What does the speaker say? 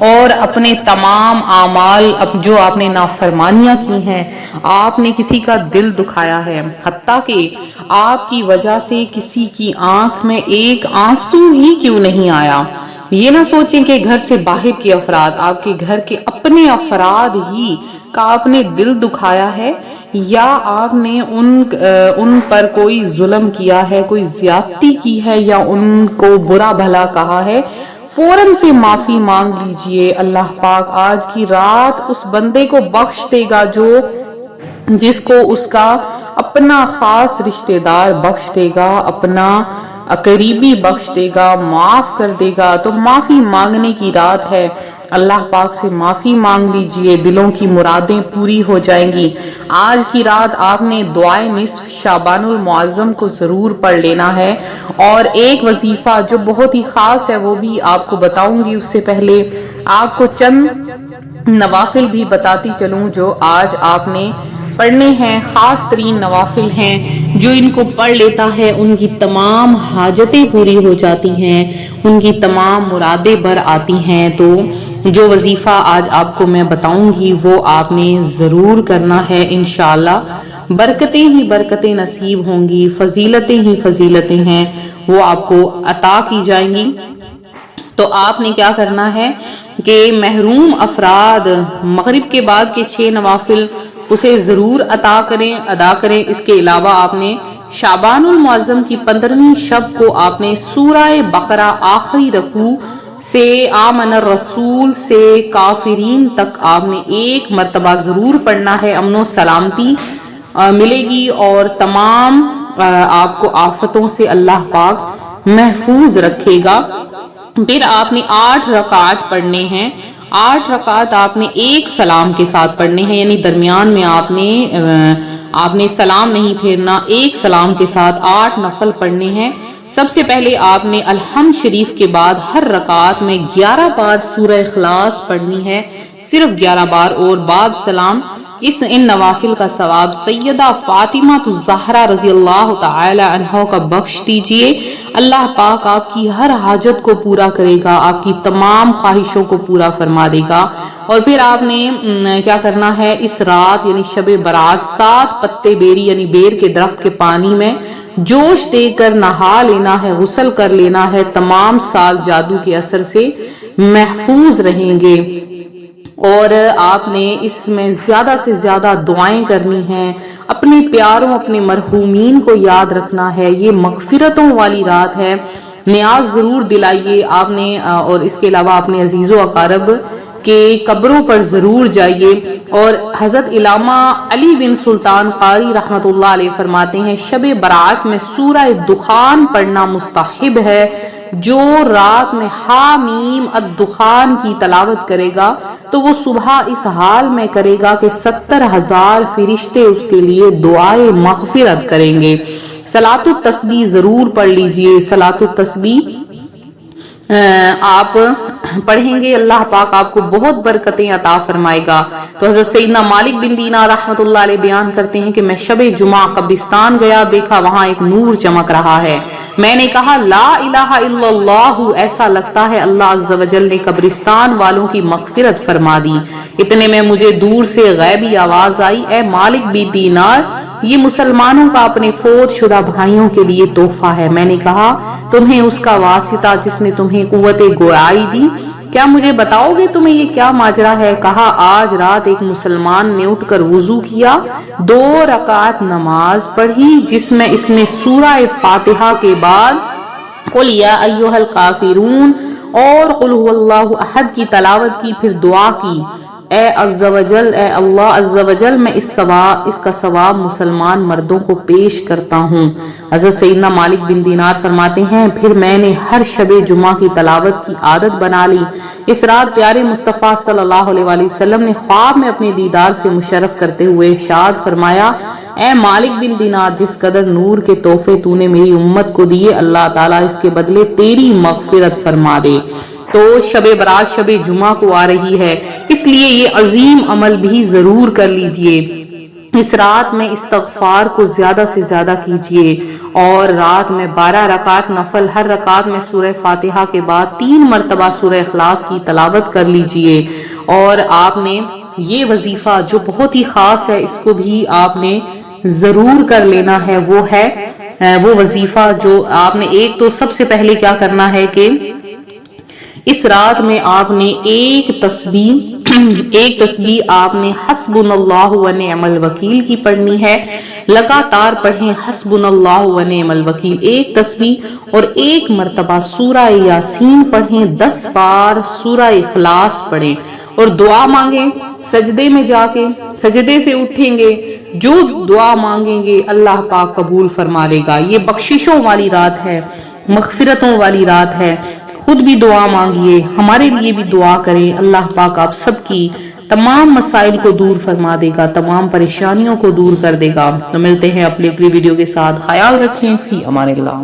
اور اپنے تمام اعمال جو آپ نے نافرمانیاں کی ہیں، آپ نے کسی کا دل دکھایا ہے، حتیٰ کہ آپ کی وجہ سے کسی کی آنکھ میں ایک آنسو ہی کیوں نہیں آیا۔ یہ نہ سوچیں کہ گھر سے باہر کے افراد، آپ کے گھر کے اپنے افراد ہی کا آپ نے دل دکھایا ہے، یا آپ نے ان پر کوئی ظلم کیا ہے، کوئی زیادتی کی ہے، یا ان کو برا بھلا کہا ہے، فوراً سے معافی مانگ لیجئے۔ اللہ پاک آج کی رات اس بندے کو بخش دے گا جس کو اس کا اپنا خاص رشتہ دار بخش دے گا، اپنا قریبی بخش دے گا، معاف کر دے گا۔ تو معافی مانگنے کی رات ہے، اللہ پاک سے معافی مانگ لیجئے، دلوں کی مرادیں پوری ہو جائیں گی۔ آج کی رات آپ نے دعائے نصف شعبان المعظم کو ضرور پڑھ لینا ہے، اور ایک وظیفہ جو بہت ہی خاص ہے وہ بھی آپ کو بتاؤں گی۔ اس سے پہلے آپ کو چند نوافل بھی بتاتی چلوں جو آج آپ نے پڑھنے ہیں، خاص ترین نوافل ہیں، جو ان کو پڑھ لیتا ہے ان کی تمام حاجتیں پوری ہو جاتی ہیں، ان کی تمام مرادیں بر آتی ہیں۔ تو جو وظیفہ آج آپ کو میں بتاؤں گی وہ آپ نے ضرور کرنا ہے، انشاءاللہ برکتیں ہی برکتیں نصیب ہوں گی، فضیلتیں ہی فضیلتیں ہیں وہ آپ کو عطا کی جائیں گی۔ تو آپ نے کیا کرنا ہے کہ محروم افراد مغرب کے بعد کے 6 نوافل اسے ضرور ادا کریں۔ اس کے علاوہ آپ نے شعبان المعظم کی 15ویں شب کو آپ نے سورہ بقرہ آخری رکوع سے آمن الرسول سے کافرین تک آپ نے ایک مرتبہ ضرور پڑھنا ہے۔ امن و سلامتی ملے گی اور تمام آپ کو آفتوں سے اللہ پاک محفوظ رکھے گا۔ پھر آپ نے 8 رکعات پڑھنے ہیں۔ 8 رکعات آپ نے ایک سلام کے ساتھ پڑھنے ہیں، یعنی درمیان میں آپ نے سلام نہیں پھیرنا، ایک سلام کے ساتھ 8 نفل پڑھنے ہیں۔ سب سے پہلے آپ نے الحمد شریف کے بعد ہر رکعت میں 11 بار سورہ اخلاص پڑھنی ہے، صرف 11 بار، اور بعد سلام۔ ان نوافل کا ثواب سیدہ فاطمہ الزہرا رضی اللہ تعالی عنہ کا بخش دیجئے۔ اللہ پاک آپ کی ہر حاجت کو پورا کرے گا، آپ کی تمام خواہشوں کو پورا فرما دے گا۔ اور پھر آپ نے کیا کرنا ہے، اس رات یعنی شب برات 7 پتے بیری یعنی بیر کے درخت کے پانی میں جوش دے کر نہا لینا ہے، غسل کر لینا ہے، تمام سال جادو کے اثر سے محفوظ رہیں گے۔ اور آپ نے اس میں زیادہ سے زیادہ دعائیں کرنی ہیں، اپنے پیاروں اپنے مرحومین کو یاد رکھنا ہے، یہ مغفرتوں والی رات ہے، نیاز ضرور دلائیے آپ نے۔ اور اس کے علاوہ اپنے عزیز و اقارب کے قبروں پر ضرور جائیے۔ اور حضرت علامہ علی بن سلطان قاری رحمت اللہ علیہ فرماتے ہیں شب برات میں سورہ دخان پڑھنا مستحب ہے۔ جو رات میں حامیم الدخان کی تلاوت کرے گا تو وہ صبح اس حال میں کرے گا کہ 70,000 فرشتے اس کے لیے دعائے مغفرت کریں گے۔ صلاۃ التسبیح ضرور پڑھ لیجئے۔ صلاۃ التسبیح آپ پڑھیں گے، اللہ پاک آپ کو بہت برکتیں عطا فرمائے گا۔ تو حضرت سیدنا مالک بن دینار رحمت اللہ علیہ بیان کرتے ہیں کہ میں شب جمعہ قبرستان گیا، دیکھا وہاں ایک نور چمک رہا ہے۔ میں نے کہا لا الہ الا اللہ، ایسا لگتا ہے اللہ عز و جل نے قبرستان والوں کی مغفرت فرما دی۔ اتنے میں مجھے دور سے غیبی آواز آئی، اے مالک بن دینار، یہ مسلمانوں کا اپنے فوت شدہ بھائیوں کے لیے تحفہ ہے۔ میں نے کہا تمہیں اس کا واسطہ جس نے تمہیں قوت گویائی دی، کیا مجھے بتاؤ گے تمہیں یہ کیا ماجرا ہے؟ کہا آج رات ایک مسلمان نے اٹھ کر وضو کیا، 2 رکعت نماز پڑھی جس میں اس نے سورہ فاتحہ کے بعد قل یا ایھا الکافرون اور قل ھو اللہ احد کی تلاوت کی، پھر دعا کی، اے اللہ عز و جل میں اس کا ثواب مسلمان مردوں کو پیش کرتا ہوں۔ حضرت سیدنا مالک بن دینار فرماتے ہیں پھر میں نے ہر شب جمعہ کی تلاوت کی عادت بنا لی۔ اس رات پیارے مصطفیٰ صلی اللہ علیہ وآلہ وسلم نے خواب میں اپنے دیدار سے مشرف کرتے ہوئے ارشاد فرمایا، اے مالک بن دینار، جس قدر نور کے تحفے تو نے میری امت کو دیے، اللہ تعالیٰ اس کے بدلے تیری مغفرت فرما دے۔ تو شب برات شب جمعہ کو آ رہی ہے، اس لیے یہ عظیم عمل بھی ضرور کر لیجئے۔ اس رات میں استغفار کو زیادہ سے زیادہ کیجئے، اور رات میں 12 رکعت نفل، ہر رکعت میں سورہ فاتحہ کے بعد 3 مرتبہ سورہ اخلاص کی تلاوت کر لیجئے۔ اور آپ نے یہ وظیفہ جو بہت ہی خاص ہے، اس کو بھی آپ نے ضرور کر لینا ہے، وہ وظیفہ جو آپ نے ایک تو سب سے پہلے کیا کرنا ہے کہ اس رات میں آپ نے ایک تسبیح آپ نے حسبنا اللہ و نعم الوکیل کی پڑھنی ہے۔ لگاتار پڑھیں حسبنا اللہ و نعم الوکیل ایک تسبیح، اور ایک مرتبہ سورہ یاسین پڑھیں، 10 بار سورہ اخلاص پڑھیں، اور دعا مانگیں۔ سجدے میں جا کے سجدے سے اٹھیں گے، جو دعا مانگیں گے اللہ پاک قبول فرما لے گا۔ یہ بخششوں والی رات ہے، مغفرتوں والی رات ہے۔ خود بھی دعا مانگیے، ہمارے لیے بھی دعا کریں، اللہ پاک آپ سب کی تمام مسائل کو دور فرما دے گا، تمام پریشانیوں کو دور کر دے گا۔ تو ملتے ہیں اپنی ویڈیو کے ساتھ، خیال رکھیں، فی امان اللہ۔